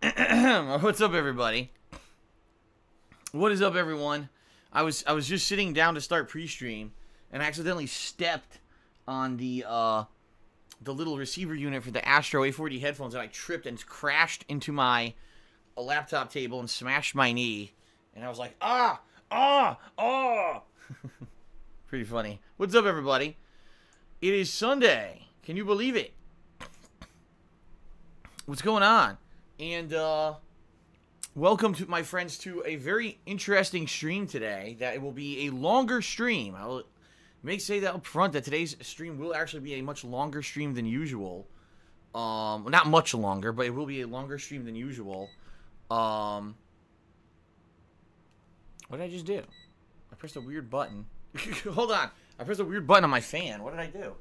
What's up, everybody? What is up, everyone? I was just sitting down to start pre-stream and accidentally stepped on the little receiver unit for the Astro A40 headphones, and I tripped and crashed into my laptop table and smashed my knee. And I was like, ah! Pretty funny. What's up, everybody? It is Sunday. Can you believe it? What's going on? And welcome to my friends to a very interesting stream today. That it will be a longer stream. I may say that up front, that today's stream will actually be a much longer stream than usual. Not much longer, but it will be a longer stream than usual. What did I just do? I pressed a weird button. Hold on. I pressed a weird button on my fan. What did I do?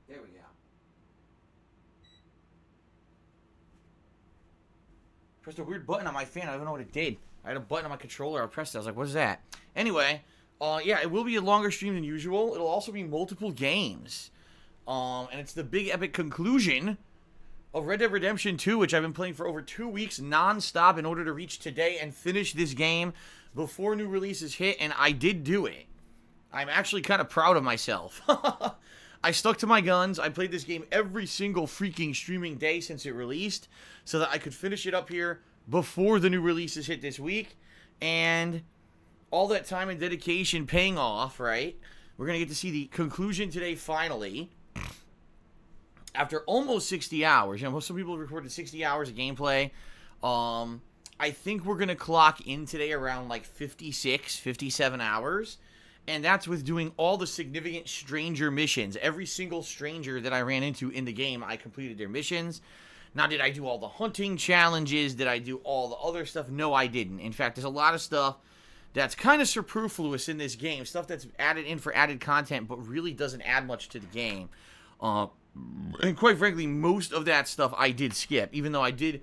There we go. Pressed a weird button on my fan. I don't know what it did. I had a button on my controller. I pressed it. I was like, what is that? Anyway, yeah, it will be a longer stream than usual. It'll also be multiple games. And it's the big epic conclusion of Red Dead Redemption 2, which I've been playing for over 2 weeks non-stop in order to reach today and finish this game before new releases hit, and I did do it. I'm actually kind of proud of myself. I stuck to my guns. I played this game every single freaking streaming day since it released so that I could finish it up here before the new releases hit this week, and all that time and dedication paying off, right? We're going to get to see the conclusion today finally. After almost 60 hours, you know, some people recorded 60 hours of gameplay. I think we're going to clock in today around like 56, 57 hours. And that's with doing all the significant stranger missions. Every single stranger that I ran into in the game, I completed their missions. Now, did I do all the hunting challenges? Did I do all the other stuff? No, I didn't. In fact, there's a lot of stuff that's kind of superfluous in this game. Stuff that's added in for added content, but really doesn't add much to the game. And quite frankly, most of that stuff I did skip, even though I did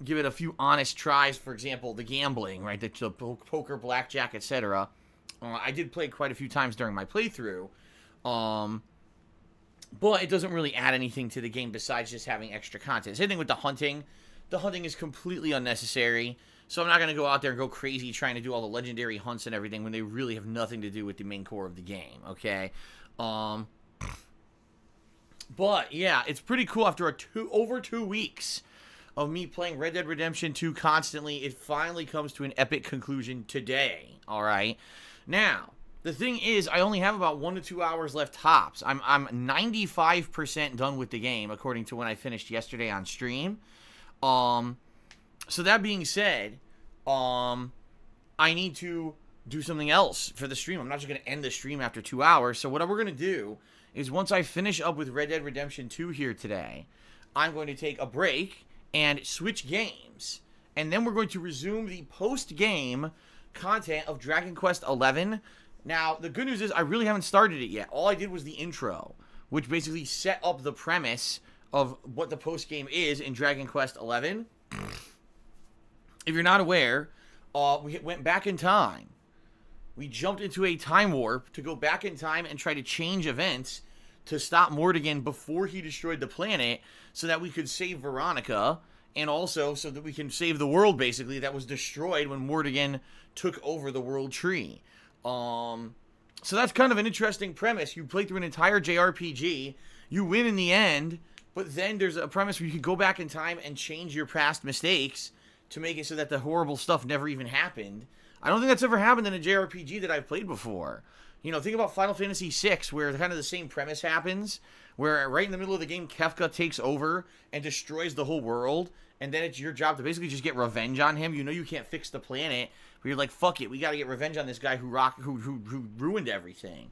give it a few honest tries. For example, the gambling, right? The poker, blackjack, etc. I did play quite a few times during my playthrough. But it doesn't really add anything to the game besides just having extra content. Same thing with the hunting. The hunting is completely unnecessary. So I'm not going to go out there and go crazy trying to do all the legendary hunts and everything when they really have nothing to do with the main core of the game, okay? But, yeah, it's pretty cool. After over 2 weeks of me playing Red Dead Redemption 2 constantly, it finally comes to an epic conclusion today, alright? Now, the thing is, I only have about 1 to 2 hours left tops. I'm 95% done with the game, according to when I finished yesterday on stream. So that being said, I need to do something else for the stream. I'm not just going to end the stream after 2 hours. So what we're going to do is once I finish up with Red Dead Redemption 2 here today, I'm going to take a break and switch games. And then we're going to resume the post-game content of Dragon Quest XI. Now, the good news is I really haven't started it yet. All I did was the intro, which basically set up the premise of what the post-game is in Dragon Quest XI. If you're not aware, we went back in time. We jumped into a time warp to go back in time and try to change events to stop Mordegon before he destroyed the planet so that we could save Veronica, and also so that we can save the world, basically, that was destroyed when Mordegon took over the world tree. So that's kind of an interesting premise. You play through an entire JRPG, you win in the end, but then there's a premise where you can go back in time and change your past mistakes to make it so that the horrible stuff never even happened. I don't think that's ever happened in a JRPG that I've played before. You know, think about Final Fantasy VI, where kind of the same premise happens, where right in the middle of the game, Kefka takes over and destroys the whole world, and then it's your job to basically just get revenge on him. You know you can't fix the planet, but you're like, fuck it, we gotta get revenge on this guy who ruined everything.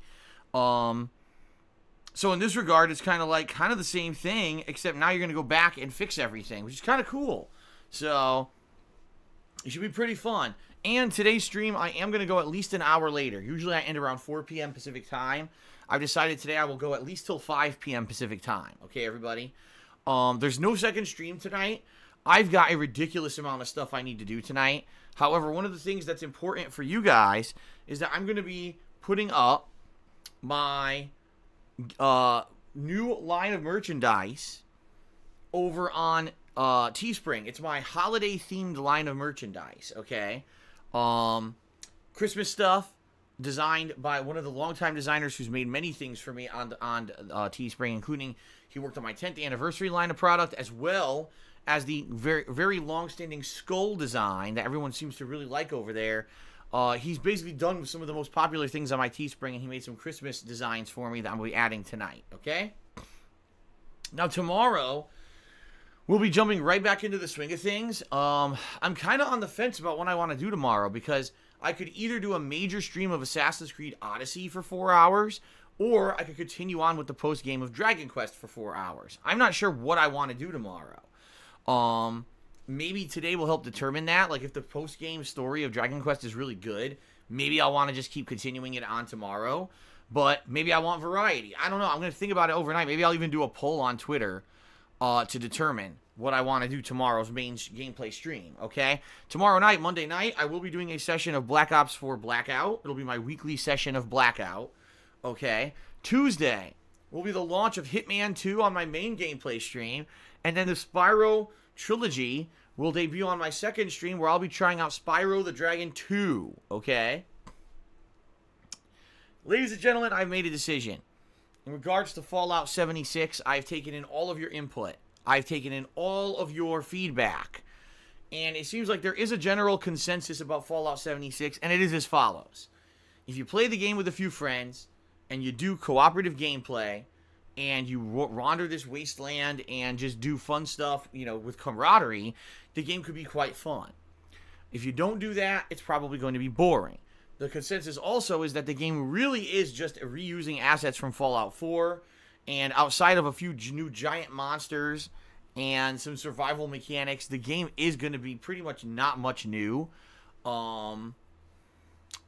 So in this regard, it's kind of the same thing, except now you're gonna go back and fix everything, which is kind of cool. So it should be pretty fun. And today's stream, I am going to go at least an hour later. Usually I end around 4 p.m. Pacific time. I've decided today I will go at least till 5 p.m. Pacific time. Okay, everybody? There's no second stream tonight. I've got a ridiculous amount of stuff I need to do tonight. However, one of the things that's important for you guys is that I'm going to be putting up my new line of merchandise over on Teespring. It's my holiday-themed line of merchandise, okay? Christmas stuff, designed by one of the longtime designers who's made many things for me on Teespring, including he worked on my 10th anniversary line of product, as well as the very, very long-standing skull design that everyone seems to really like over there. He's basically done some of the most popular things on my Teespring, and he made some Christmas designs for me that I'm going to be adding tonight, okay? Now, tomorrow, we'll be jumping right back into the swing of things. I'm kind of on the fence about what I want to do tomorrow, because I could either do a major stream of Assassin's Creed Odyssey for 4 hours, or I could continue on with the post-game of Dragon Quest for 4 hours. I'm not sure what I want to do tomorrow. Maybe today will help determine that. Like, if the post-game story of Dragon Quest is really good, maybe I'll want to just keep continuing it on tomorrow. But maybe I want variety. I don't know. I'm going to think about it overnight. Maybe I'll even do a poll on Twitter to determine what I want to do tomorrow's main gameplay stream, okay? Tomorrow night, Monday night, I will be doing a session of Black Ops 4 Blackout. It'll be my weekly session of Blackout, okay? Tuesday will be the launch of Hitman 2 on my main gameplay stream, and then the Spyro Trilogy will debut on my second stream, where I'll be trying out Spyro the Dragon 2, okay? Ladies and gentlemen, I've made a decision. In regards to Fallout 76, I've taken in all of your input. I've taken in all of your feedback. And it seems like there is a general consensus about Fallout 76, and it is as follows. If you play the game with a few friends, and you do cooperative gameplay, and you wander this wasteland and just do fun stuff, you know, with camaraderie, the game could be quite fun. If you don't do that, it's probably going to be boring. The consensus also is that the game really is just reusing assets from Fallout 4, and outside of a few new giant monsters and some survival mechanics, the game is going to be pretty much not much new. And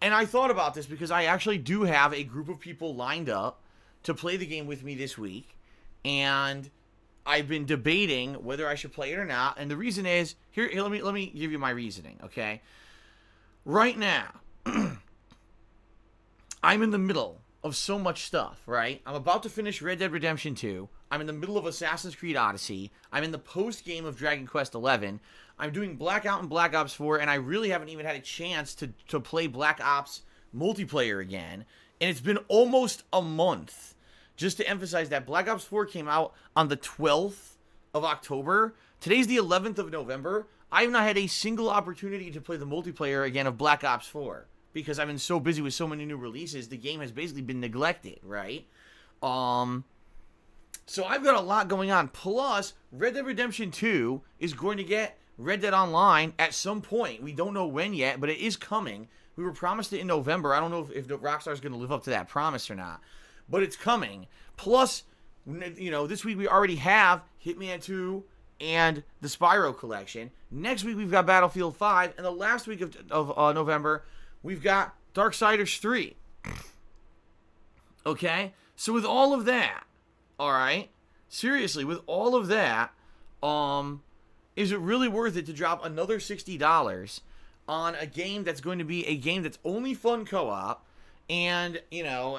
I thought about this because I actually do have a group of people lined up to play the game with me this week, and I've been debating whether I should play it or not. And the reason is, here let me give you my reasoning, okay? Right now, I'm in the middle of so much stuff, right? I'm about to finish Red Dead Redemption 2. I'm in the middle of Assassin's Creed Odyssey. I'm in the post-game of Dragon Quest 11. I'm doing Blackout and Black Ops 4, and I really haven't even had a chance to play Black Ops multiplayer again. And it's been almost a month. Just to emphasize that, Black Ops 4 came out on the 12th of October. Today's the 11th of November. I have not had a single opportunity to play the multiplayer again of Black Ops 4. Because I've been so busy with so many new releases, the game has basically been neglected, right? So I've got a lot going on. Plus, Red Dead Redemption 2 is going to get Red Dead Online at some point. We don't know when yet, but it is coming. We were promised it in November. I don't know if Rockstar is going to live up to that promise or not. But it's coming. Plus, you know, this week we already have Hitman 2 and the Spyro collection. Next week we've got Battlefield 5. And the last week of November, we've got Darksiders 3. Okay? So with all of that, alright? Seriously, with all of that, is it really worth it to drop another $60 on a game that's going to be a game that's only fun co-op? And, you know,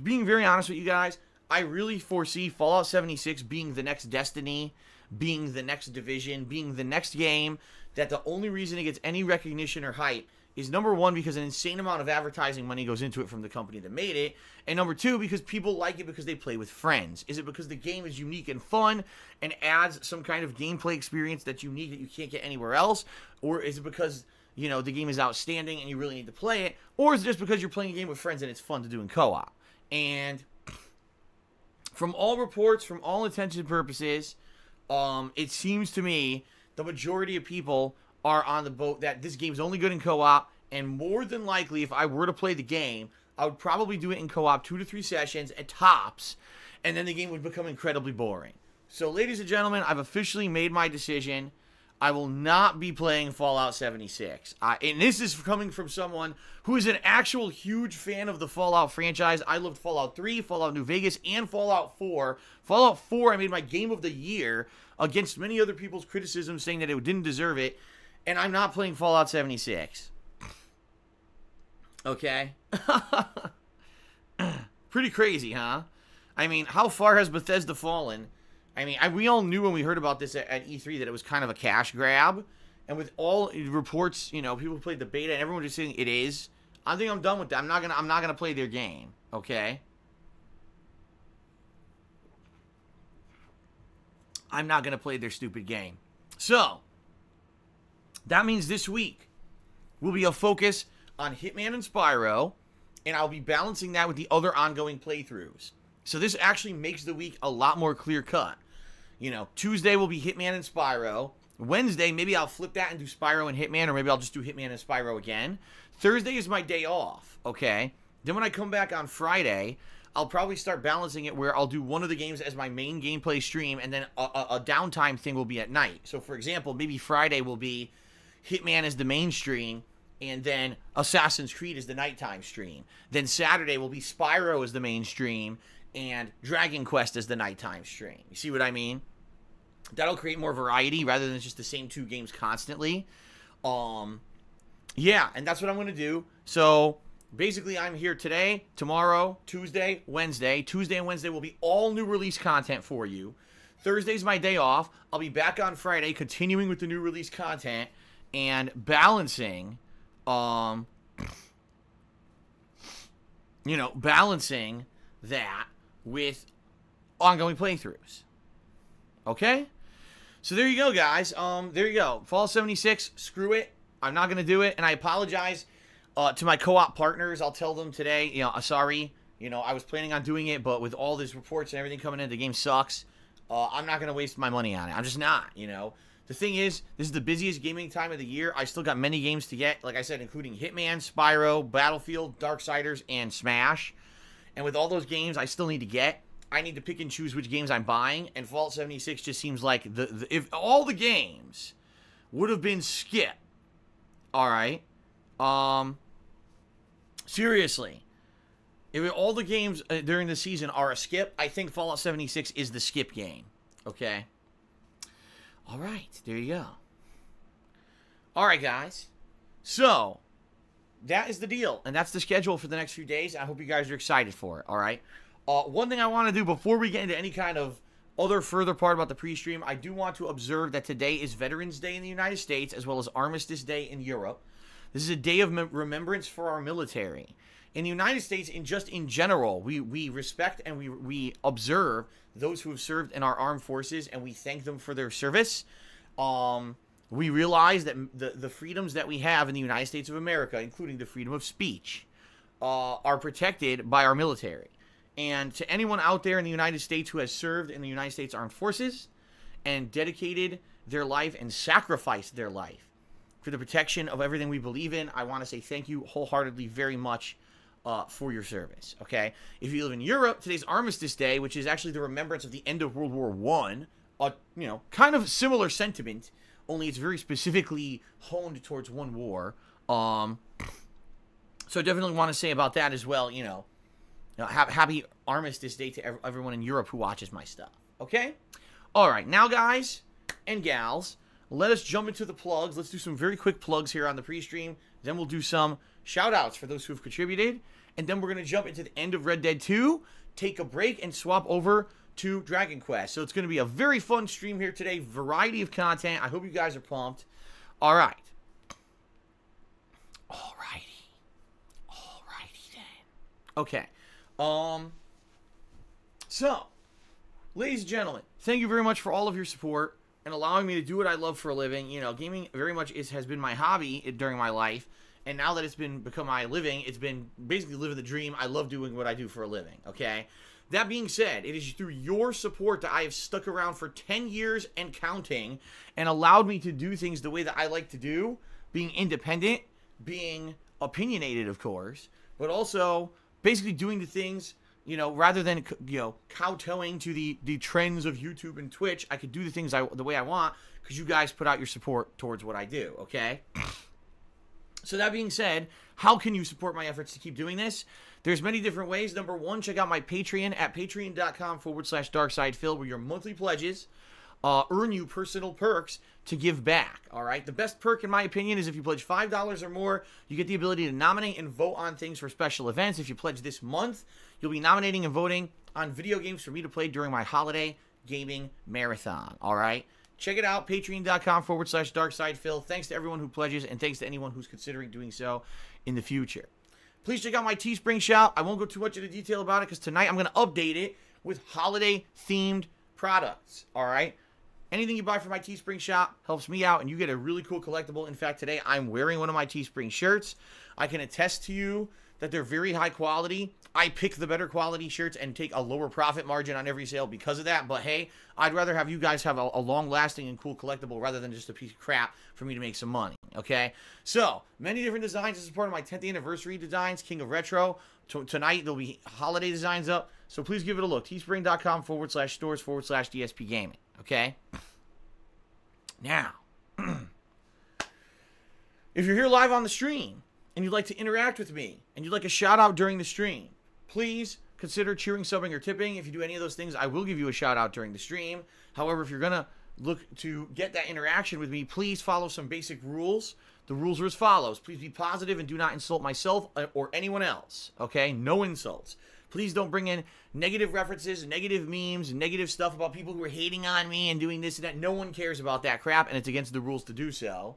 being very honest with you guys, I really foresee Fallout 76 being the next Destiny, being the next Division, being the next game that the only reason it gets any recognition or hype is, number one, because an insane amount of advertising money goes into it from the company that made it, and number two, because people like it because they play with friends. Is it because the game is unique and fun and adds some kind of gameplay experience that's unique that you can't get anywhere else? Or is it because, you know, the game is outstanding and you really need to play it? Or is it just because you're playing a game with friends and it's fun to do in co-op? And from all reports, from all intents and purposes, it seems to me the majority of people are on the boat that this game's only good in co-op, and more than likely, if I were to play the game, I would probably do it in co-op 2 to 3 sessions at tops, and then the game would become incredibly boring. So, ladies and gentlemen, I've officially made my decision. I will not be playing Fallout 76. And this is coming from someone who is an actual huge fan of the Fallout franchise. I loved Fallout 3, Fallout New Vegas, and Fallout 4. Fallout 4, I made my game of the year against many other people's criticism saying that it didn't deserve it. And I'm not playing Fallout 76. Okay? Pretty crazy, huh? I mean, how far has Bethesda fallen? I mean, we all knew when we heard about this at E3 that it was kind of a cash grab. And with all reports, you know, people played the beta and everyone just saying it is. I think I'm done with that. I'm not gonna play their game, okay? I'm not gonna play their stupid game. So, that means this week will be a focus on Hitman and Spyro, and I'll be balancing that with the other ongoing playthroughs. So this actually makes the week a lot more clear-cut. You know, Tuesday will be Hitman and Spyro. Wednesday, maybe I'll flip that and do Spyro and Hitman, or maybe I'll just do Hitman and Spyro again. Thursday is my day off, okay? Then when I come back on Friday, I'll probably start balancing it where I'll do one of the games as my main gameplay stream, and then a downtime thing will be at night. So, for example, maybe Friday will be Hitman as the main stream, and then Assassin's Creed is the nighttime stream. Then Saturday will be Spyro as the main stream, and Dragon Quest as the nighttime stream. You see what I mean? That'll create more variety rather than just the same two games constantly. Yeah, and that's what I'm going to do. So, basically, I'm here today, tomorrow, Tuesday, Wednesday. Tuesday and Wednesday will be all new release content for you. Thursday's my day off. I'll be back on Friday, continuing with the new release content and balancing, balancing that with ongoing playthroughs. Okay? So there you go, guys. There you go. Fallout 76, screw it. I'm not going to do it, and I apologize to my co-op partners. I'll tell them today, sorry. I was planning on doing it, but with all these reports and everything coming in, the game sucks. I'm not going to waste my money on it. I'm just not, The thing is, this is the busiest gaming time of the year. I still got many games to get, like I said, including Hitman, Spyro, Battlefield, Darksiders, and Smash. And with all those games I still need to get, I need to pick and choose which games I'm buying, and Fallout 76 just seems like if all the games would have been skip, all right, seriously, if all the games during the season are a skip, I think Fallout 76 is the skip game, okay? All right, there you go. All right, guys, so that is the deal, and that's the schedule for the next few days. I hope you guys are excited for it, all right? One thing I want to do before we get into any kind of other further part about the pre-stream, I do want to observe that today is Veterans Day in the United States as well as Armistice Day in Europe. This is a day of remembrance for our military. In the United States, in general, we respect and we observe those who have served in our armed forces, and we thank them for their service. We realize that the freedoms that we have in the United States of America, including the freedom of speech, are protected by our military. And to anyone out there in the United States who has served in the United States Armed Forces and dedicated their life and sacrificed their life for the protection of everything we believe in, I want to say thank you wholeheartedly very much for your service, okay? If you live in Europe, today's Armistice Day, which is actually the remembrance of the end of World War I, kind of similar sentiment, only it's very specifically honed towards one war. So I definitely want to say about that as well, happy Armistice Day to everyone in Europe who watches my stuff. Okay? Alright, now guys and gals, let us jump into the plugs. Let's do some very quick plugs here on the pre-stream. Then we'll do some shout-outs for those who have contributed. And then we're going to jump into the end of Red Dead 2, take a break, and swap over to Dragon Quest. So it's going to be a very fun stream here today. Variety of content. I hope you guys are pumped. Alright. Alrighty then. Okay. So, ladies and gentlemen, thank you very much for all of your support and allowing me to do what I love for a living. Gaming very much has been my hobby during my life, and now that it's become my living, it's been basically living the dream. I love doing what I do for a living, okay? That being said, it is through your support that I have stuck around for 10 years and counting and allowed me to do things the way that I like to do, being independent, being opinionated, of course, but also basically doing the things, rather than, kowtowing to the trends of YouTube and Twitch. I could do the things the way I want because you guys put out your support towards what I do, okay? So that being said, how can you support my efforts to keep doing this? There's many different ways. Number one, check out my Patreon at patreon.com/DarksidePhil, where your monthly pledges earn you personal perks to give back, all right? The best perk, in my opinion, is if you pledge $5 or more, you get the ability to nominate and vote on things for special events. If you pledge this month, you'll be nominating and voting on video games for me to play during my holiday gaming marathon. All right? Check it out, patreon.com/darksidephil. Thanks to everyone who pledges, and thanks to anyone who's considering doing so in the future. Please check out my Teespring shop. I won't go too much into detail about it because tonight I'm going to update it with holiday-themed products. All right? Anything you buy from my Teespring shop helps me out, and you get a really cool collectible. In fact, today I'm wearing one of my Teespring shirts. I can attest to you that they're very high quality. I pick the better quality shirts and take a lower profit margin on every sale because of that. But hey, I'd rather have you guys have a long-lasting and cool collectible rather than just a piece of crap for me to make some money, okay? So, many different designs. This is part of my 10th anniversary designs, King of Retro. Tonight, there'll be holiday designs up. So please give it a look. Teespring.com/stores/DSPGaming, okay? Now, if you're here live on the stream and you'd like to interact with me and you'd like a shout out during the stream, please consider cheering, subbing, or tipping. If you do any of those things, I will give you a shout out during the stream. However, if you're going to look to get that interaction with me, please follow some basic rules. The rules are as follows. Please be positive and do not insult myself or anyone else, okay? No insults. Please don't bring in negative references, negative memes, negative stuff about people who are hating on me and doing this and that. No one cares about that crap, and it's against the rules to do so.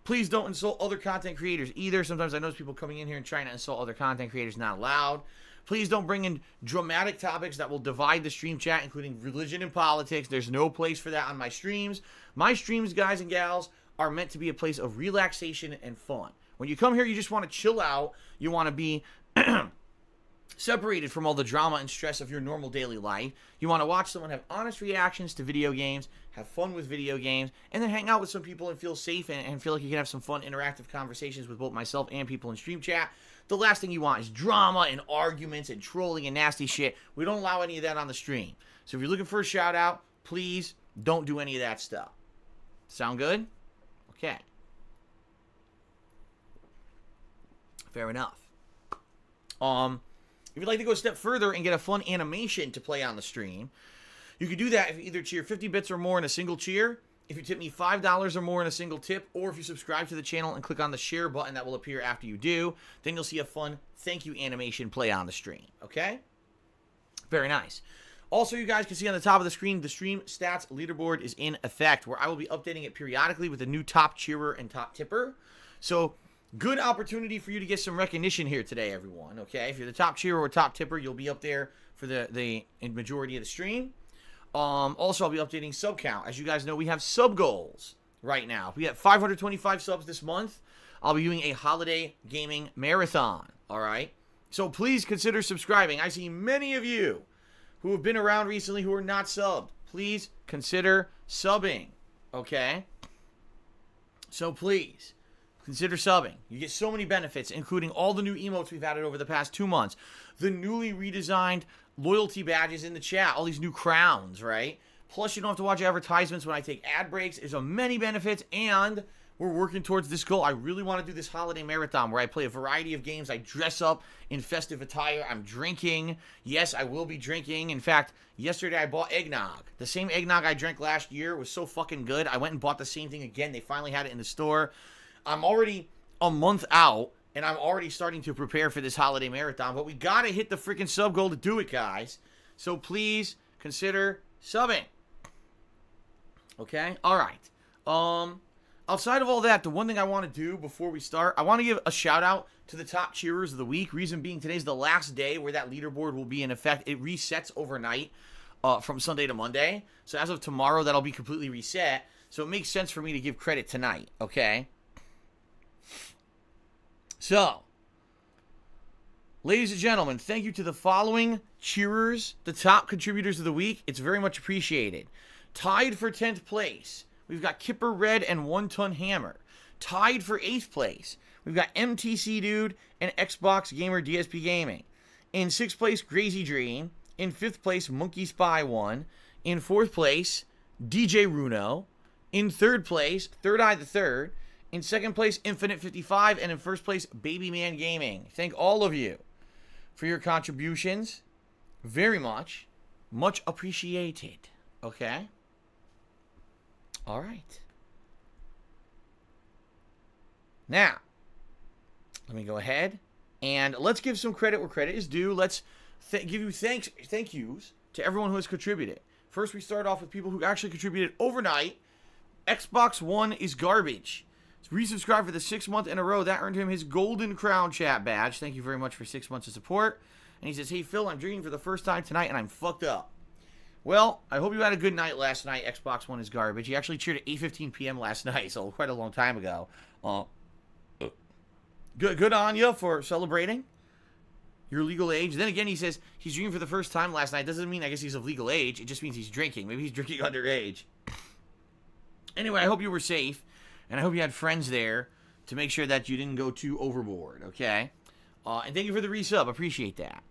Please don't insult other content creators either. Sometimes I notice people coming in here and trying to insult other content creators. Not allowed. Please don't bring in dramatic topics that will divide the stream chat, including religion and politics. There's no place for that on my streams. My streams, guys and gals, are meant to be a place of relaxation and fun. When you come here, you just want to chill out. You want to be separated from all the drama and stress of your normal daily life. You want to watch someone have honest reactions to video games, have fun with video games, and then hang out with some people and feel safe and feel like you can have some fun interactive conversations with both myself and people in stream chat. The last thing you want is drama and arguments and trolling and nasty shit. We don't allow any of that on the stream. So if you're looking for a shout out, please don't do any of that stuff. Sound good? Okay. Fair enough. If you'd like to go a step further and get a fun animation to play on the stream, you can do that if you either cheer 50 bits or more in a single cheer, if you tip me $5 or more in a single tip, or if you subscribe to the channel and click on the share button that will appear after you do, then you'll see a fun thank you animation play on the stream, okay? Very nice. Also, you guys can see on the top of the screen, the stream stats leaderboard is in effect, where I will be updating it periodically with a new top cheerer and top tipper. So, good opportunity for you to get some recognition here today, everyone, okay? If you're the top cheerer or top tipper, you'll be up there for the majority of the stream. Also, I'll be updating sub count. As you guys know, we have sub goals right now. We have 525 subs this month. I'll be doing a holiday gaming marathon, all right? So please consider subscribing. I see many of you who have been around recently who are not subbed. Please consider subbing, okay? So please consider subbing. You get so many benefits, including all the new emotes we've added over the past 2 months, the newly redesigned loyalty badges in the chat, all these new crowns, right? Plus, you don't have to watch advertisements when I take ad breaks. There's many benefits, and we're working towards this goal. I really want to do this holiday marathon where I play a variety of games. I dress up in festive attire. I'm drinking. Yes, I will be drinking. In fact, yesterday I bought eggnog. The same eggnog I drank last year was so fucking good. I went and bought the same thing again. They finally had it in the store. I'm already a month out, and I'm already starting to prepare for this holiday marathon. But we got to hit the freaking sub goal to do it, guys. So please consider subbing. Okay? All right. Outside of all that, the one thing I want to do before we start, I want to give a shout out to the top cheerers of the week. Reason being, today's the last day where that leaderboard will be in effect. It resets overnight from Sunday to Monday. So as of tomorrow, that'll be completely reset. So it makes sense for me to give credit tonight, okay? So, ladies and gentlemen, thank you to the following cheerers, the top contributors of the week. It's very much appreciated. Tied for 10th place, we've got Kipper Red and 1 Ton Hammer. Tied for 8th place, we've got MTC Dude and Xbox Gamer DSP Gaming. In 6th place, Crazy Dream. In 5th place, Monkey Spy 1. In 4th place, DJ Runo. In 3rd place, Third Eye the Third. In 2nd place, Infinite 55. And in 1st place, Baby Man Gaming. Thank all of you for your contributions. Very much. Much appreciated. Okay? All right. Now, let me go ahead And let's give some credit where credit is due. Let's give you thank yous to everyone who has contributed. First, we start off with people who actually contributed overnight. Xbox One is garbage. Resubscribed for the 6th month in a row. That earned him his Golden Crown chat badge. Thank you very much for 6 months of support. And he says, hey, Phil, I'm drinking for the first time tonight, and I'm fucked up. Well, I hope you had a good night last night. Xbox One is garbage. He actually cheered at 8:15 p.m. last night, so quite a long time ago. Good on you for celebrating your legal age. Then again, he says he's drinking for the first time last night. Doesn't mean, I guess, he's of legal age. It just means he's drinking. Maybe he's drinking underage. Anyway, I hope you were safe, and I hope you had friends there to make sure that you didn't go too overboard, okay? And thank you for the resub. Appreciate that.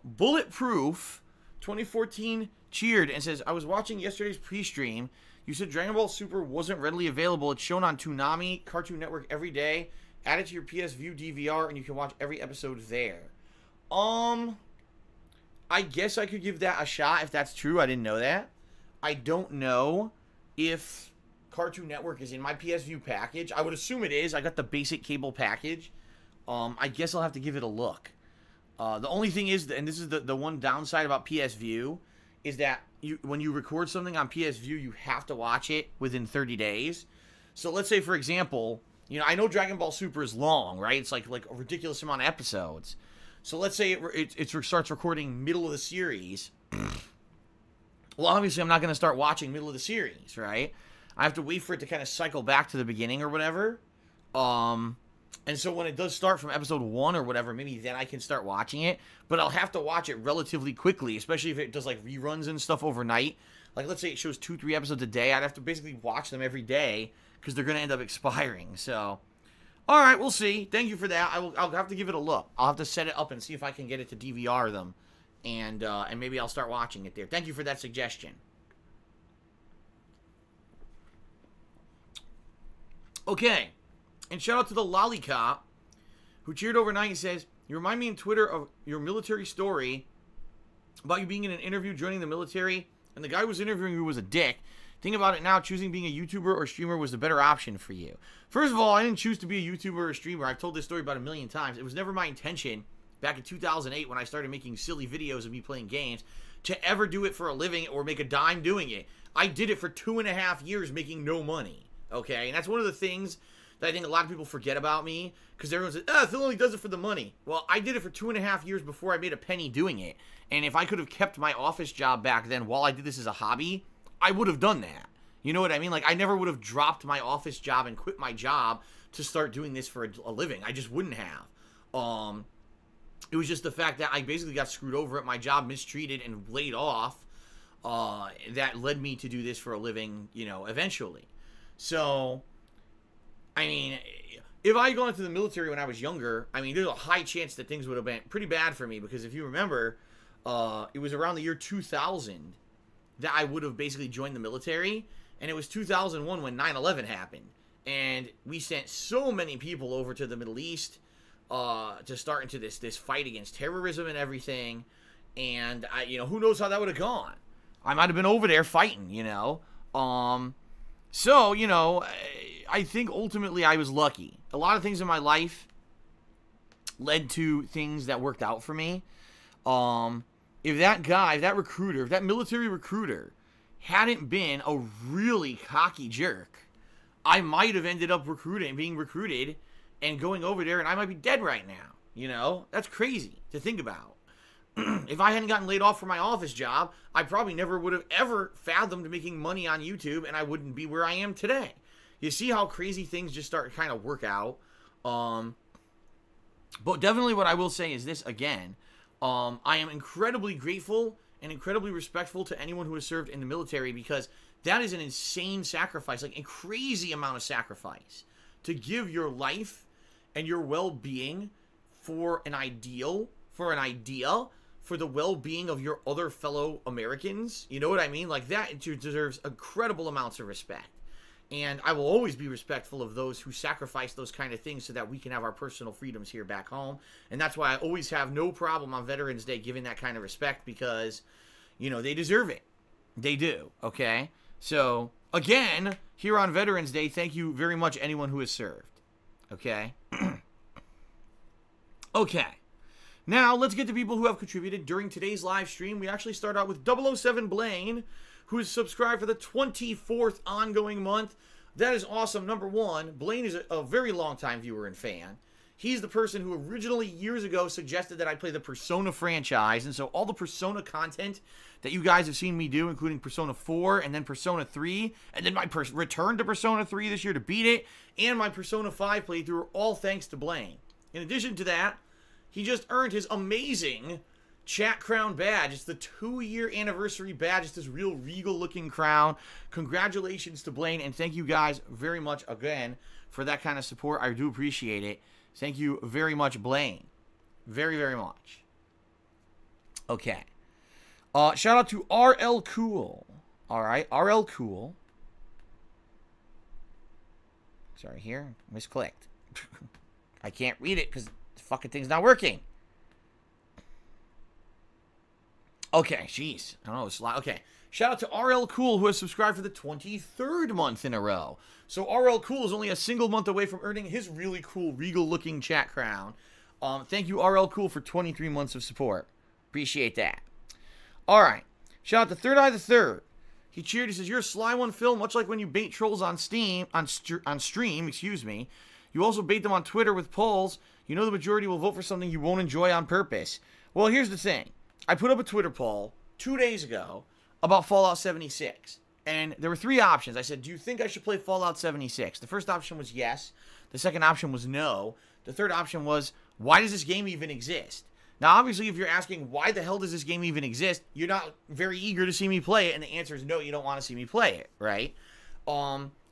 Bulletproof 2014 cheered and says, I was watching yesterday's pre-stream. You said Dragon Ball Super wasn't readily available. It's shown on Toonami, Cartoon Network every day. Add it to your PS View DVR, and you can watch every episode there. I guess I could give that a shot if that's true. I didn't know that. I don't know if Cartoon Network is in my PS View package. I would assume it is. I got the basic cable package. I guess I'll have to give it a look. The only thing is, and this is the one downside about PS View, is that when you record something on PS View, you have to watch it within 30 days. So let's say, for example, you know, I know Dragon Ball Super is long, right? It's like a ridiculous amount of episodes. So let's say it starts recording middle of the series. Well, obviously, I'm not going to start watching middle of the series, right? I have to wait for it to kind of cycle back to the beginning or whatever. And so when it does start from episode 1 or whatever, maybe then I can start watching it. But I'll have to watch it relatively quickly, especially if it does like reruns and stuff overnight. Like, let's say it shows 2-3 episodes a day. I'd have to basically watch them every day because they're going to end up expiring. So, all right, we'll see. Thank you for that. I'll have to give it a look. I'll have to set it up and see if I can get it to DVR them. And maybe I'll start watching it there. Thank you for that suggestion. Okay. And shout out to the Lollipop, who cheered overnight and says, you remind me on Twitter of your military story about you being in an interview joining the military, and the guy who was interviewing you was a dick. Think about it now, choosing being a YouTuber or streamer was the better option for you. First of all, I didn't choose to be a YouTuber or a streamer. I've told this story about 1,000,000 times. It was never my intention, back in 2008 when I started making silly videos of me playing games, to ever do it for a living or make a dime doing it. I did it for 2.5 years making no money, okay? And that's one of the things that I think a lot of people forget about me, because everyone says, Phil only does it for the money. Well, I did it for 2.5 years before I made a penny doing it. And if I could have kept my office job back then while I did this as a hobby, I would have done that. You know what I mean? Like, I never would have dropped my office job and quit my job to start doing this for a living. I just wouldn't have. It was just the fact that I basically got screwed over at my job, mistreated, and laid off. That led me to do this for a living, you know, eventually. So, I mean, if I had gone into the military when I was younger, I mean, there's a high chance that things would have been pretty bad for me, because if you remember, it was around the year 2000 that I would have basically joined the military, and it was 2001 when 9/11 happened, and we sent so many people over to the Middle East to start into this fight against terrorism and everything, and you know, who knows how that would have gone. I might have been over there fighting, you know. So, you know, I think ultimately I was lucky. A lot of things in my life led to things that worked out for me. If that guy, if that recruiter, if that military recruiter hadn't been a really cocky jerk, I might have ended up being recruited and going over there, and I might be dead right now. You know, that's crazy to think about. If I hadn't gotten laid off from my office job, I probably never would have ever fathomed making money on YouTube, and I wouldn't be where I am today. You see how crazy things just start to kind of work out. But definitely what I will say is this again. I am incredibly grateful and incredibly respectful to anyone who has served in the military, because that is an insane sacrifice, like a crazy amount of sacrifice to give your life and your well-being for an ideal, for an idea, for the well-being of your other fellow Americans. You know what I mean? Like, that deserves incredible amounts of respect. And I will always be respectful of those who sacrifice those kind of things so that we can have our personal freedoms here back home. And that's why I always have no problem on Veterans Day giving that kind of respect, because, you know, they deserve it. They do, okay? So, again, here on Veterans Day, thank you very much anyone who has served, okay? Okay. Now, let's get to people who have contributed during today's live stream. We actually start out with 007 Blaine, who is subscribed for the 24th ongoing month. That is awesome. Number one, Blaine is a very long-time viewer and fan. He's the person who originally, years ago, suggested that I play the Persona franchise. And so all the Persona content that you guys have seen me do, including Persona 4 and then Persona 3, and then my return to Persona 3 this year to beat it, and my Persona 5 playthrough, are all thanks to Blaine. In addition to that, he just earned his amazing Chat Crown badge. It's the 2-year anniversary badge. It's this real regal-looking crown. Congratulations to Blaine, and thank you guys very much again for that kind of support. I do appreciate it. Thank you very much, Blaine. Very, very much. Okay. Shout out to RL Cool. All right, RL Cool. Sorry, here, misclicked. I can't read it because the fucking thing's not working. Okay, jeez. I don't know. It's okay. Shout out to RL Cool, who has subscribed for the 23rd month in a row. So RL Cool is only a single month away from earning his really cool, regal-looking chat crown. Thank you, RL Cool, for 23 months of support. Appreciate that. All right. Shout out to Third Eye the Third. He cheered. He says, "You're a sly one, Phil. Much like when you bait trolls on stream, excuse me. You also bait them on Twitter with polls. You know the majority will vote for something you won't enjoy on purpose." Well, here's the thing. I put up a Twitter poll 2 days ago about Fallout 76. And there were 3 options. I said, do you think I should play Fallout 76? The first option was yes. The second option was no. The third option was, why does this game even exist? Now, obviously, if you're asking, why the hell does this game even exist, you're not very eager to see me play it, and the answer is no, you don't want to see me play it, right?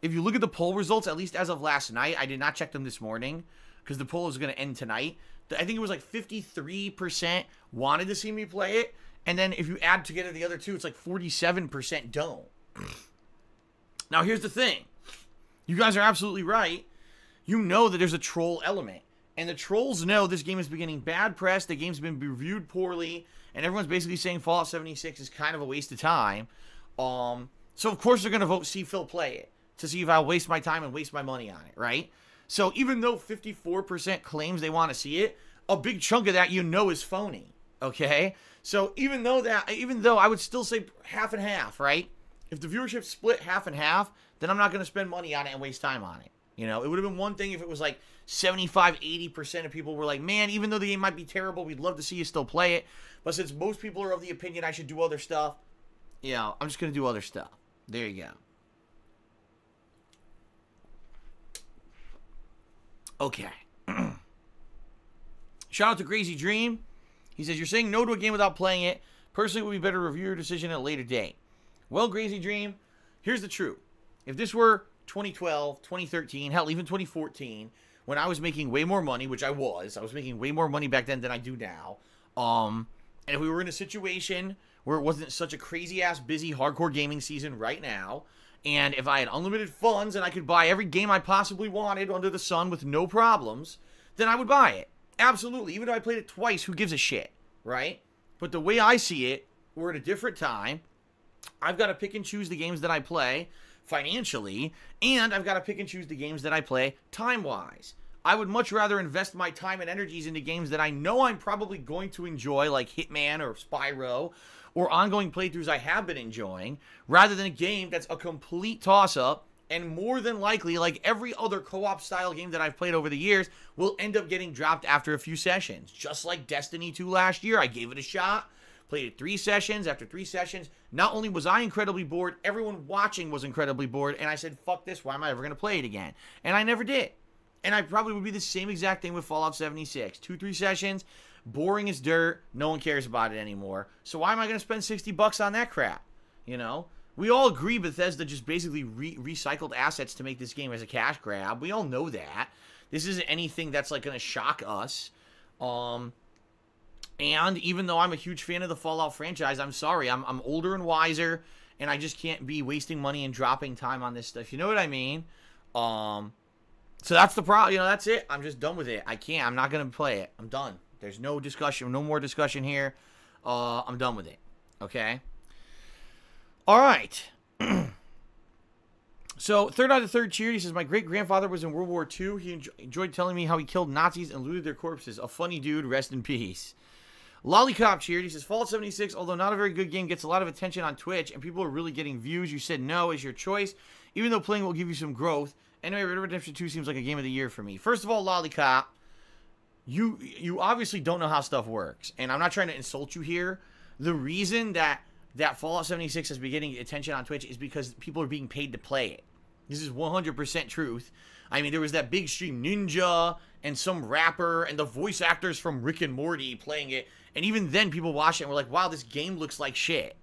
If you look at the poll results, at least as of last night, I did not check them this morning, because the poll is going to end tonight. I think it was like 53% wanted to see me play it, and then if you add together the other two, it's like 47% don't. Now, here's the thing. You guys are absolutely right. You know that there's a troll element. And the trolls know this game is getting bad press. The game's been reviewed poorly. And everyone's basically saying Fallout 76 is kind of a waste of time. So, of course, they're going to vote see Phil play it. To see if I'll waste my time and waste my money on it, right? So, even though 54% claims they want to see it, a big chunk of that you know is phony. Okay? So, even though I would still say half and half, right? If the viewership split half and half, then I'm not going to spend money on it and waste time on it. You know, it would have been one thing if it was like 75-80% of people were like, man, even though the game might be terrible, we'd love to see you still play it. But since most people are of the opinion I should do other stuff, you know, I'm just going to do other stuff. There you go. Okay. Shout out to Crazy Dream. He says, you're saying no to a game without playing it. Personally, it would be better to review your decision at a later date. Well, Crazy Dream, here's the truth. If this were 2012, 2013, hell, even 2014, when I was making way more money, which I was making way more money back then than I do now, and if we were in a situation where it wasn't such a crazy-ass busy hardcore gaming season right now, and if I had unlimited funds and I could buy every game I possibly wanted under the sun with no problems, then I would buy it. Absolutely. Even though I played it twice, who gives a shit, right? But the way I see it, we're at a different time. I've got to pick and choose the games that I play financially, and I've got to pick and choose the games that I play time-wise. I would much rather invest my time and energies into games that I know I'm probably going to enjoy, like Hitman or Spyro, or ongoing playthroughs I have been enjoying, rather than a game that's a complete toss-up, and more than likely, like every other co-op style game that I've played over the years, will end up getting dropped after a few sessions. Just like Destiny 2 last year, I gave it a shot, played it 3 sessions. After 3 sessions, not only was I incredibly bored, everyone watching was incredibly bored, and I said, fuck this, why am I ever going to play it again? And I never did. And I probably would be the same exact thing with Fallout 76. 2-3 sessions, boring as dirt, no one cares about it anymore. So why am I going to spend $60 on that crap? You know? We all agree Bethesda just basically recycled assets to make this game as a cash grab. We all know that. This isn't anything that's like going to shock us. And even though I'm a huge fan of the Fallout franchise, I'm sorry. I'm older and wiser, and I just can't be wasting money and dropping time on this stuff. You know what I mean? So that's the problem. You know, that's it. I'm just done with it. I can't. I'm not going to play it. I'm done. There's no discussion. No more discussion here. I'm done with it. Okay? All right. So, third out of third cheered. He says, my great-grandfather was in World War II. He enjoyed telling me how he killed Nazis and looted their corpses. A funny dude. Rest in peace. Lollipop cheered. He says, Fallout 76, although not a very good game, gets a lot of attention on Twitch, and people are really getting views. You said no is your choice, even though playing will give you some growth. Anyway, Red Dead Redemption 2 seems like a game of the year for me. First of all, Lollipop, you obviously don't know how stuff works, and I'm not trying to insult you here. The reason that Fallout 76 has been getting attention on Twitch is because people are being paid to play it. This is 100% truth. I mean, there was that big stream Ninja and some rapper and the voice actors from Rick and Morty playing it. And even then, people watched it and were like, wow, this game looks like shit.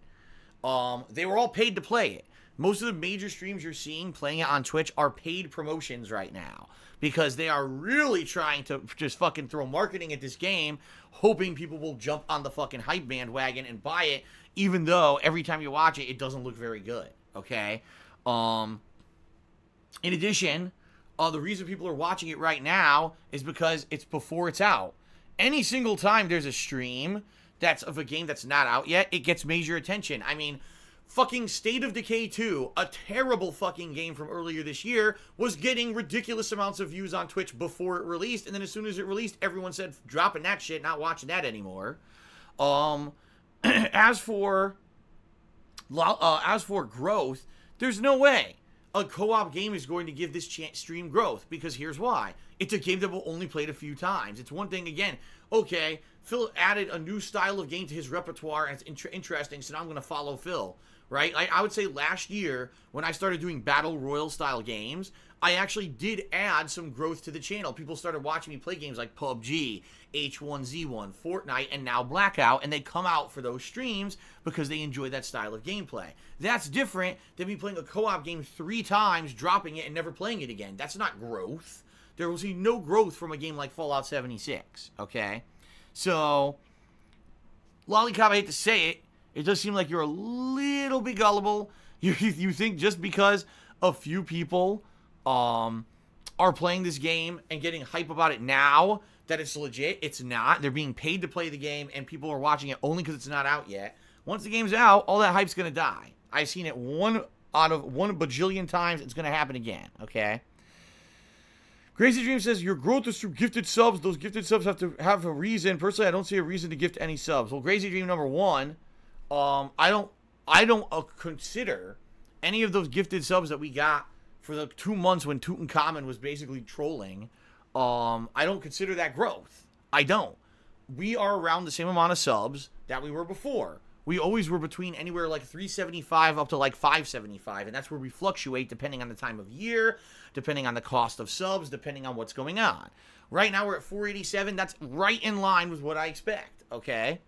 They were all paid to play it. Most of the major streams you're seeing playing it on Twitch are paid promotions right now. Because they are really trying to just fucking throw marketing at this game, hoping people will jump on the fucking hype bandwagon and buy it, even though every time you watch it, it doesn't look very good. Okay? In addition, the reason people are watching it right now is because it's before it's out. Any single time there's a stream that's of a game that's not out yet, it gets major attention. I mean, fucking State of Decay 2, a terrible fucking game from earlier this year, was getting ridiculous amounts of views on Twitch before it released, and then as soon as it released, everyone said, dropping that shit, not watching that anymore. As for growth, there's no way a co-op game is going to give this stream growth, because here's why. It's a game that will only played a few times. It's one thing, again, okay, Phil added a new style of game to his repertoire, and it's interesting, so now I'm going to follow Phil, right? I would say last year, when I started doing Battle Royale style games, I actually did add some growth to the channel. People started watching me play games like PUBG, H1Z1, Fortnite, and now Blackout, and they come out for those streams because they enjoy that style of gameplay. That's different than me playing a co-op game 3 times, dropping it, and never playing it again. That's not growth. There will be no growth from a game like Fallout 76, okay? So, Lollipop, I hate to say it, it does seem like you're a little bit gullible. You think just because a few people are playing this game and getting hype about it now that it's legit. It's not. They're being paid to play the game, and people are watching it only because it's not out yet. Once the game's out, all that hype's going to die. I've seen it 1 out of 1 bajillion times. It's going to happen again, okay? Crazy Dream says, your growth is through gifted subs. Those gifted subs have to have a reason. Personally, I don't see a reason to gift any subs. Well, Crazy Dream number 1, I don't consider any of those gifted subs that we got for the 2 months when Tutankhamun was basically trolling. I don't consider that growth. I don't. We are around the same amount of subs that we were before. We always were between anywhere like 375 up to like 575, and that's where we fluctuate depending on the time of year, depending on the cost of subs, depending on what's going on. Right now we're at 487. That's right in line with what I expect, okay?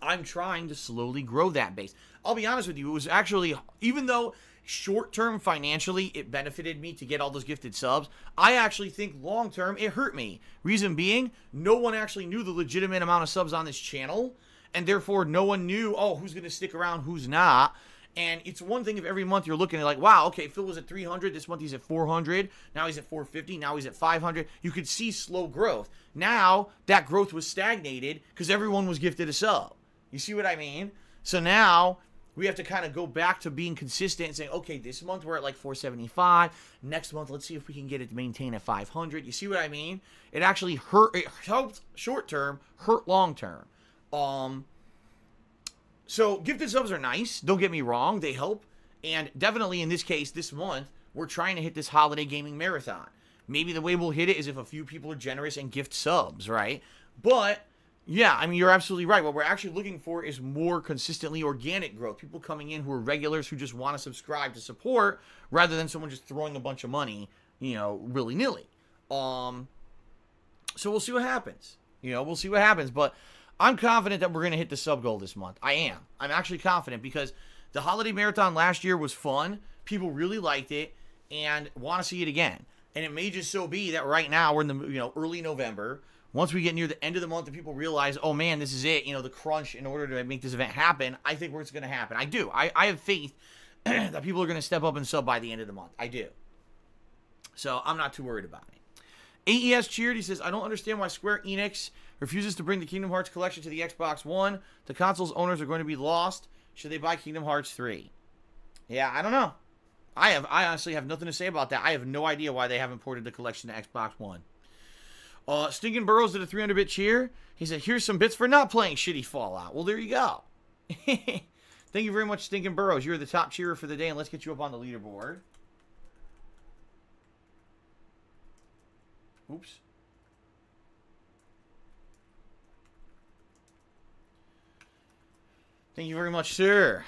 I'm trying to slowly grow that base. I'll be honest with you, it was actually, even though short-term financially it benefited me to get all those gifted subs, I actually think long-term it hurt me. Reason being, no one actually knew the legitimate amount of subs on this channel, and therefore no one knew, oh, who's going to stick around, who's not. And it's one thing if every month you're looking at like, wow, okay, Phil was at 300, this month he's at 400, now he's at 450, now he's at 500. You could see slow growth. Now, that growth was stagnated because everyone was gifted a sub. You see what I mean? So now, we have to kind of go back to being consistent and saying, okay, this month we're at like 475. Next month, let's see if we can get it to maintain at 500. You see what I mean? It actually hurt. It helped short term, hurt long term. So gifted subs are nice. Don't get me wrong. They help. And definitely in this case, this month, we're trying to hit this holiday gaming marathon. Maybe the way we'll hit it is if a few people are generous and gift subs, right? But yeah, I mean, you're absolutely right. What we're actually looking for is more consistently organic growth. People coming in who are regulars who just want to subscribe to support rather than someone just throwing a bunch of money, you know, willy-nilly. So we'll see what happens. You know, we'll see what happens. But I'm confident that we're going to hit the sub goal this month. I am. I'm actually confident because the holiday marathon last year was fun. People really liked it and want to see it again. And it may just so be that right now we're in the, early November. Once we get near the end of the month and people realize, oh man, this is it, the crunch in order to make this event happen, I think where it's going to happen. I do. I have faith that people are going to step up and sub by the end of the month. I do. So I'm not too worried about it. AES cheered. He says, I don't understand why Square Enix refuses to bring the Kingdom Hearts collection to the Xbox One. The console's owners are going to be lost. Should they buy Kingdom Hearts 3? Yeah, I don't know. I honestly have nothing to say about that. I have no idea why they haven't ported the collection to Xbox One. Stinkin' Burrows did a 300-bit cheer. He said, here's some bits for not playing shitty Fallout. Well, there you go. Thank you very much, Stinkin' Burrows. You're the top cheerer for the day, and let's get you up on the leaderboard. Oops. Thank you very much, sir.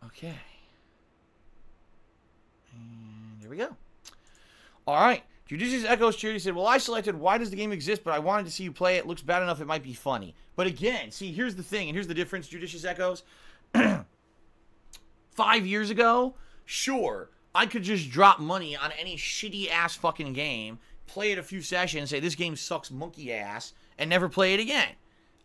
Okay. And here we go. All right. Judicious Echoes Charity said, well, I selected why does the game exist, but I wanted to see you play it. Looks bad enough it might be funny. But again, see, here's the thing, and here's the difference, Judicious Echoes. 5 years ago, sure, I could just drop money on any shitty-ass fucking game, play it a few sessions, say this game sucks monkey ass, and never play it again.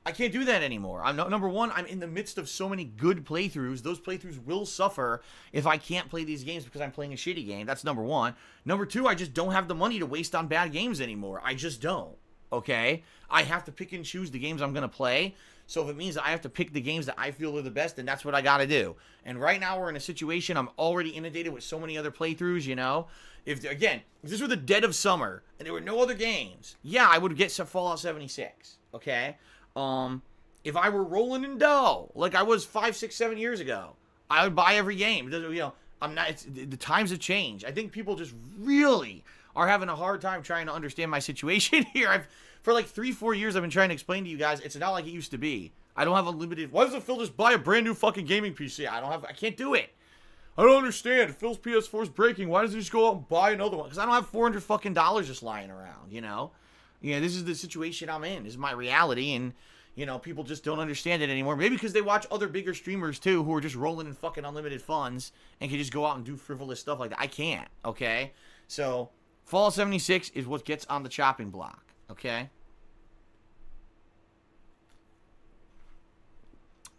I can't do that anymore. Number one, I'm in the midst of so many good playthroughs. Those playthroughs will suffer if I can't play these games because I'm playing a shitty game. That's number one. Number two, I just don't have the money to waste on bad games anymore. I just don't. Okay? I have to pick and choose the games I'm going to play. So if it means that I have to pick the games that I feel are the best, then that's what I got to do. And right now we're in a situation, I'm already inundated with so many other playthroughs, you know? If this were the dead of summer and there were no other games, yeah, I would get some Fallout 76. Okay? If I were rolling in dough, like I was 5, 6, 7 years ago, I would buy every game. You know, the times have changed. I think people just really are having a hard time trying to understand my situation here. For like 3, 4 years, I've been trying to explain to you guys, it's not like it used to be. I don't have unlimited. Why doesn't Phil just buy a brand new fucking gaming PC? I can't do it. I don't understand. If Phil's PS4 is breaking, why doesn't he just go out and buy another one? Because I don't have $400 fucking just lying around, you know? Yeah, this is the situation I'm in. This is my reality, and, you know, people just don't understand it anymore. Maybe because they watch other bigger streamers, too, who are just rolling in fucking unlimited funds and can just go out and do frivolous stuff like that. I can't, okay? So, Fallout 76 is what gets on the chopping block, okay?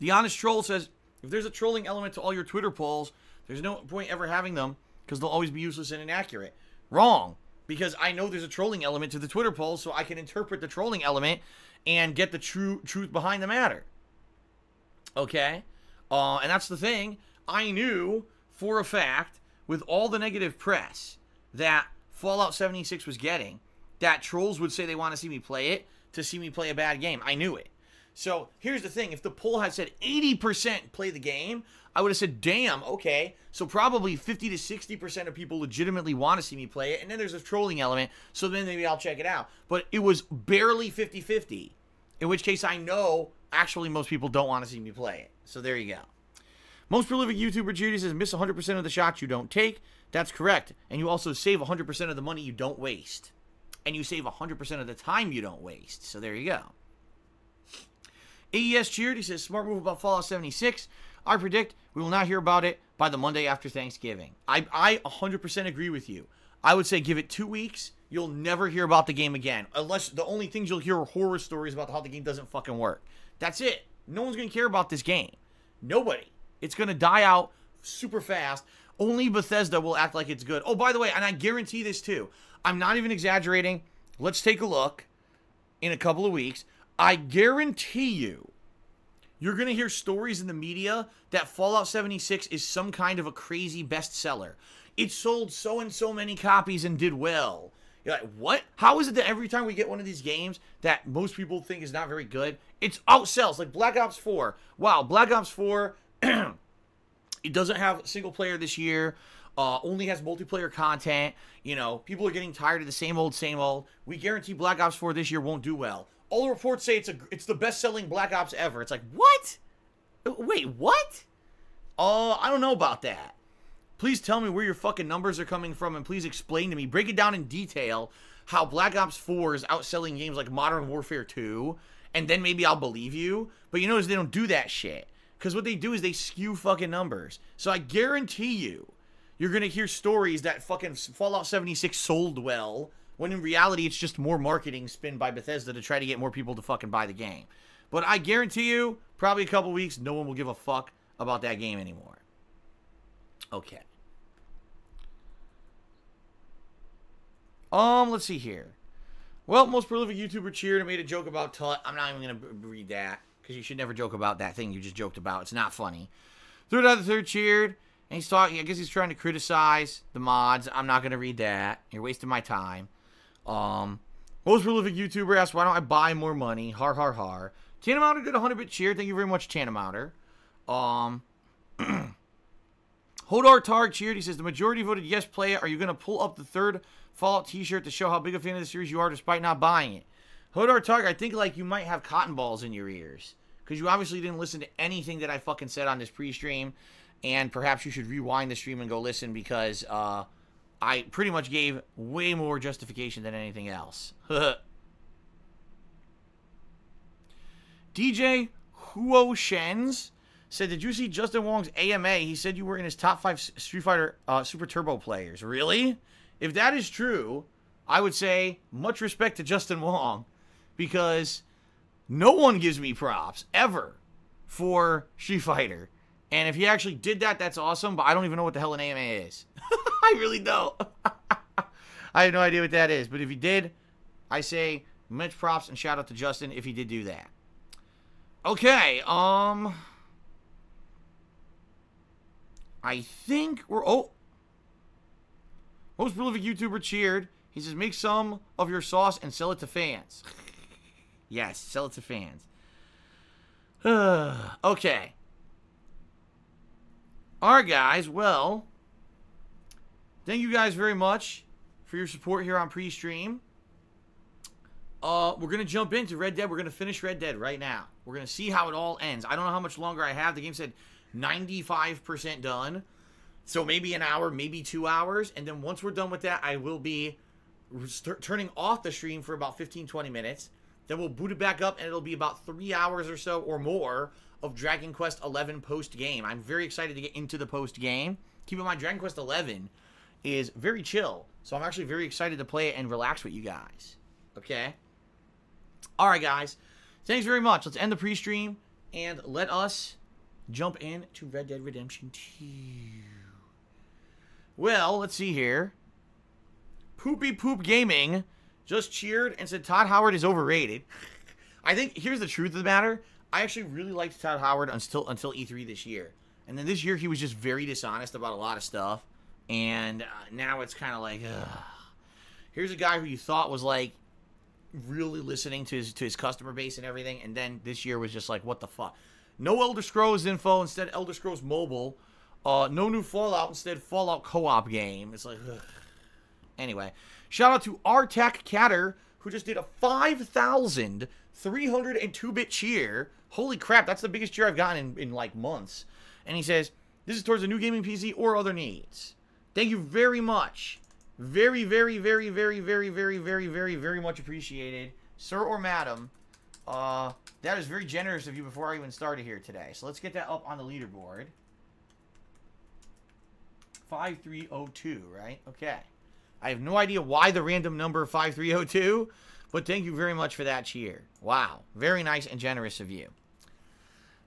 The Honest Troll says, if there's a trolling element to all your Twitter polls, there's no point ever having them because they'll always be useless and inaccurate. Wrong. Because I know there's a trolling element to the Twitter polls, so I can interpret the trolling element and get the truth behind the matter. Okay? And that's the thing. I knew for a fact, with all the negative press that Fallout 76 was getting, that trolls would say they want to see me play it to see me play a bad game. I knew it. So here's the thing. If the poll had said 80% play the game, I would have said, damn, okay. So probably 50 to 60% of people legitimately want to see me play it. And then there's a trolling element, so then maybe I'll check it out. But it was barely 50-50. In which case I know actually most people don't want to see me play it. So there you go. Most prolific YouTuber Judy says, miss 100% of the shots you don't take. That's correct. And you also save 100% of the money you don't waste. And you save 100% of the time you don't waste. So there you go. AES Cheered, he says, smart move about Fallout 76. I predict we will not hear about it by the Monday after Thanksgiving. I 100% agree with you. I would say give it 2 weeks. You'll never hear about the game again. Unless the only things you'll hear are horror stories about how the game doesn't fucking work. That's it. No one's going to care about this game. Nobody. It's going to die out super fast. Only Bethesda will act like it's good. Oh, by the way, and I guarantee this too. I'm not even exaggerating. Let's take a look in a couple of weeks. I guarantee you're going to hear stories in the media that Fallout 76 is some kind of a crazy bestseller. It sold so and so many copies and did well. You're like, what? How is it that every time we get one of these games that most people think is not very good, it's outsells? Like Black Ops 4. Wow, Black Ops 4, it doesn't have single player this year. Only has multiplayer content. You know, people are getting tired of the same old, same old. We guarantee Black Ops 4 this year won't do well. All the reports say it's the best-selling Black Ops ever. It's like, what? Wait, what? I don't know about that. Please tell me where your fucking numbers are coming from, and please explain to me, break it down in detail, how Black Ops 4 is outselling games like Modern Warfare 2, and then maybe I'll believe you. But you notice they don't do that shit. Because what they do is they skew fucking numbers. So I guarantee you're going to hear stories that fucking Fallout 76 sold well, when in reality, it's just more marketing spin by Bethesda to try to get more people to fucking buy the game. But I guarantee you, probably a couple weeks, no one will give a fuck about that game anymore. Okay. Let's see here. Well, most prolific YouTuber cheered and made a joke about Tut. I'm not even going to read that, because you should never joke about that thing you just joked about. It's not funny. Third out of the third cheered, And he's talking, I guess he's trying to criticize the mods. I'm not going to read that. You're wasting my time. Most prolific YouTuber asks, why don't I buy more money? Har, har, har. Tanamouter did a 100-bit cheer. Thank you very much, Tanamouter. Hodar Targ cheered. He says, the majority voted yes, play it. Are you going to pull up the third Fallout t-shirt to show how big a fan of the series you are despite not buying it? Hodar Targ, I think like you might have cotton balls in your ears. Because you obviously didn't listen to anything that I fucking said on this pre-stream. And perhaps you should rewind the stream and go listen because I pretty much gave way more justification than anything else. DJ Huo Shens said, did you see Justin Wong's AMA? He said you were in his top 5 Street Fighter Super Turbo players. Really? If that is true, I would say much respect to Justin Wong because no one gives me props ever for Street Fighter. And if he actually did that, that's awesome, but I don't even know what the hell an AMA is. I really don't. I have no idea what that is. But if he did, I say much props and shout out to Justin if he did do that. Okay, I think we're... Oh. Most prolific YouTuber cheered. He says, make some of your sauce and sell it to fans. Yes, sell it to fans. Okay. Alright, guys. Well, thank you guys very much for your support here on pre-stream. We're going to jump into Red Dead. We're going to finish Red Dead right now. We're going to see how it all ends. I don't know how much longer I have. The game said 95% done. So maybe an hour, maybe 2 hours. And then once we're done with that, I will be turning off the stream for about 15-20 minutes. Then we'll boot it back up, and it'll be about 3 hours or so or more of Dragon Quest XI post-game. I'm very excited to get into the post-game. Keep in mind, Dragon Quest XI is very chill. So I'm actually very excited to play it and relax with you guys. Okay? Alright, guys. Thanks very much. Let's end the pre-stream, and let us jump into Red Dead Redemption 2. Well, let's see here. Poopy Poop Gaming just cheered and said Todd Howard is overrated. I think, here's the truth of the matter. I actually really liked Todd Howard until E3 this year. And then this year he was just very dishonest about a lot of stuff. And now it's kind of like, ugh. Here's a guy who you thought was like really listening to his customer base and everything. And then this year was just like, what the fuck? No Elder Scrolls info, instead Elder Scrolls Mobile. No new Fallout, instead Fallout co-op game. It's like, ugh. Anyway, shout out to Artec Catter, who just did a 5,302-bit cheer. Holy crap, that's the biggest cheer I've gotten in like months. And he says, this is towards a new gaming PC or other needs. Thank you very much. Very, very, very, very, very, very, very, very, very much appreciated. Sir or madam, that is very generous of you before I even started here today. So let's get that up on the leaderboard. 5302, right? Okay. I have no idea why the random number 5302, but thank you very much for that cheer. Wow. Very nice and generous of you.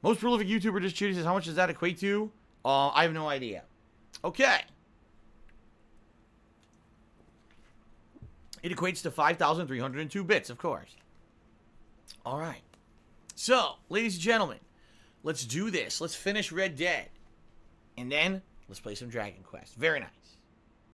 Most prolific YouTuber just cheered. Says, how much does that equate to? I have no idea. Okay. It equates to 5,302 bits, of course. All right. So, ladies and gentlemen, let's do this. Let's finish Red Dead. And then, let's play some Dragon Quest. Very nice.